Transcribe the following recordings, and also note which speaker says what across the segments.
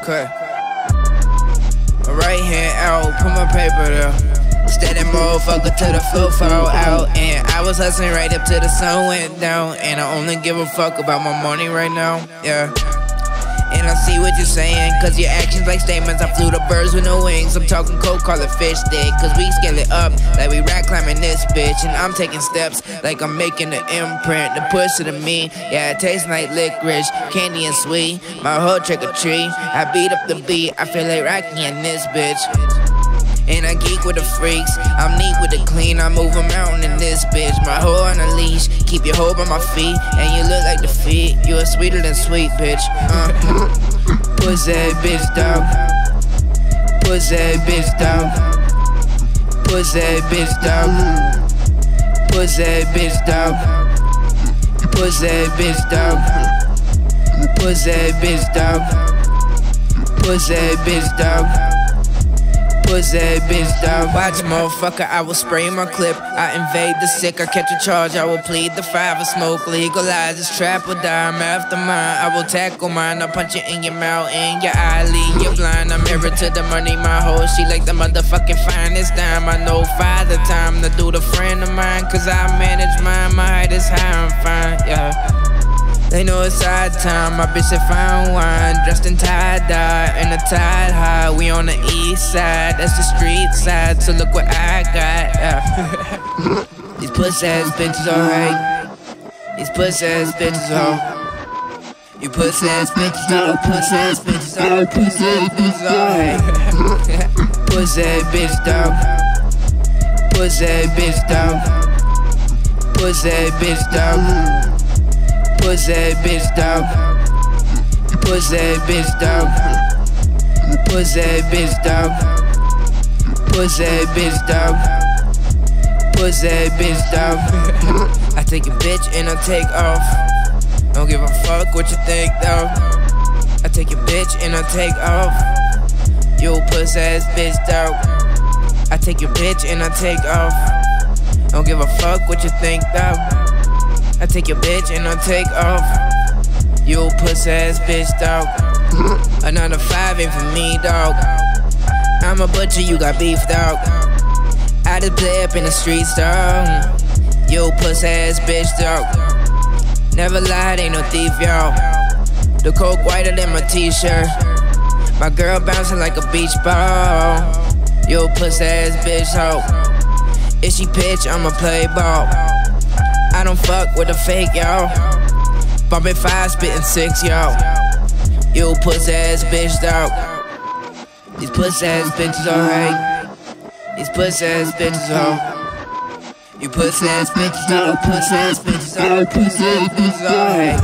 Speaker 1: Cut. My right hand out, put my paper there. Steady motherfucker till the flow fall out. And I was hustling right up till the sun went down. And I only give a fuck about my money right now, yeah. And I see what you're saying, cause your actions like statements. I flew the birds with no wings. I'm talking cold, call it fish stick. Cause we scale it up like we rock climbing this bitch. And I'm taking steps like I'm making an imprint. The push to the me, yeah, it tastes like licorice, candy and sweet. My whole trick or treat, I beat up the beat. I feel like Rocky in this bitch. And I geek with the freaks, I'm neat with the clean. I move a mountain in this bitch, my hoe on a leash. Keep your hoe by my feet, and you look like the feet. You are sweeter than sweet, bitch. Pussy bitch dog. Pussy bitch dog. Pussy bitch dog. Pussy bitch dog. Pussy bitch dog. Pussy bitch dog. Pussy bitch dog. Pussy bitch dog. Watch motherfucker, I will spray my clip. I invade the sick, I catch a charge, I will plead the 5 or smoke. Legalize this trap or die, I'm after mine. I will tackle mine, I'll punch it in your mouth, in your eye, leave you blind. I'm married to the money, my hoe, she like the motherfucking finest dime. I know father time to do the friend of mine, cause I manage mine, my height is high, I'm fine, yeah. They know it's side time, my bitch said fine wine. Dressed in tie-dye, in a tide high. We on the east side, that's the street side. So look what I got, yeah. These pussy-ass bitches alright. These pussy-ass bitches all. You pussy-ass bitches all, pussy-ass bitches all, pussy-ass bitches alright. Pussy-ass bitch dog. Pussy-ass bitch dog. Pussy-ass bitch dog. Pussy bitch dog. Pussy bitch dog. Pussy bitch dog. Pussy bitch dog. Pussy bitch dog. I take a bitch and I take off. Don't give a fuck what you think though. I take a bitch and I take off. You pussy ass bitch dog. I take your bitch and I take off. Don't give a fuck what you think though. I take your bitch and I take off. You pussy ass bitch dog. Another 5 ain't for me dog. I'm a butcher, you got beef dog. I just play up in the streets dog. You pussy ass bitch dog. Never lied, ain't no thief y'all. The coke whiter than my t-shirt. My girl bouncing like a beach ball. You pussy ass bitch hoe. If she pitch, I'ma play ball. I don't fuck with the fake, y'all. Bumpin' 5, spittin' 6, y'all. You pussy ass bitch, dog. These pussy ass bitches alright. These pussy ass bitches all. You pussy ass bitches, dog. Pussy ass bitches, dog. Pussy ass bitches alright.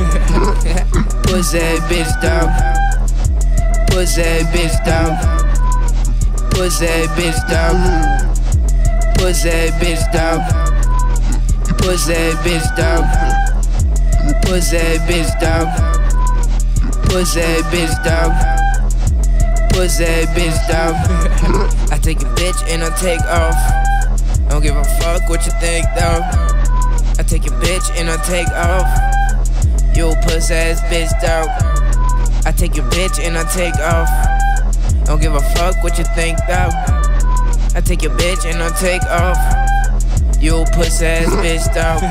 Speaker 1: Pussy ass bitch, dog. Pussy ass bitch, dog. Pussy ass bitch, dog. Pussy ass bitch, dog. Pussy bitch dog. Pussy bitch dog. Pussy bitch dog. Pussy bitch dog. I take a bitch and I take off. Don't give a fuck what you think though. I take a bitch and I take off. You pussy ass bitch dog. I take your bitch and I take off. Don't give a fuck what you think though. I take your bitch and I take off. You pussy ass bitch dog.